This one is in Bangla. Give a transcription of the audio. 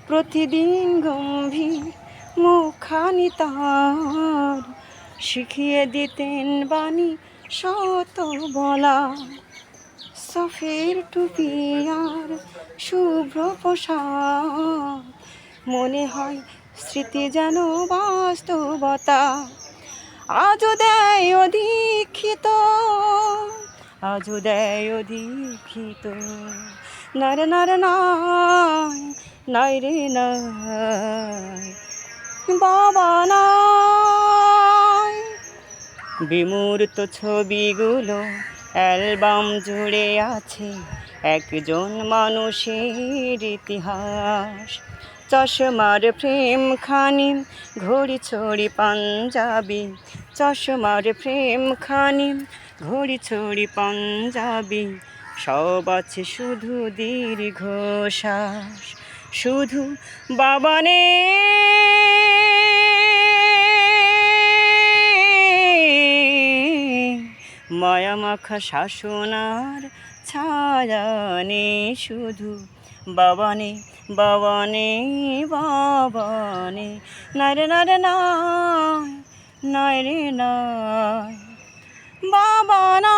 প্রতিদিন গম্ভীর মুখখানি তার শিখিয়ে দিতেন বাণী শত বলা। সফের টুপি আর শুভ্র পোশাক, মনে হয় স্মৃতি যেন বাস্তবতা। আজও দেয় অদীক্ষিত, আজও দেয় অদীক্ষিত। নারে নারে নাই, নাই রে নাই, বাবা নাই। বিমূর্ত ছবিগুলো অ্যালবাম জুড়ে আছে একজন মানুষের ইতিহাস। চশমার ফ্রেমখানি, ঘড়ি ছড়ি পাঞ্জাবি, চশমার ফ্রেমখানি, ঘড়ি ছড়ি পাঞ্জাবি, সব আছে শুধু দীর্ঘশ্বাস। শুধু বাবানে মায়া মাখা শাসনার ছায়া নেই, শুধু বাবানে বাবানে বাবানে। নারে নারে নাই, নাই রে নাই, বাবা না।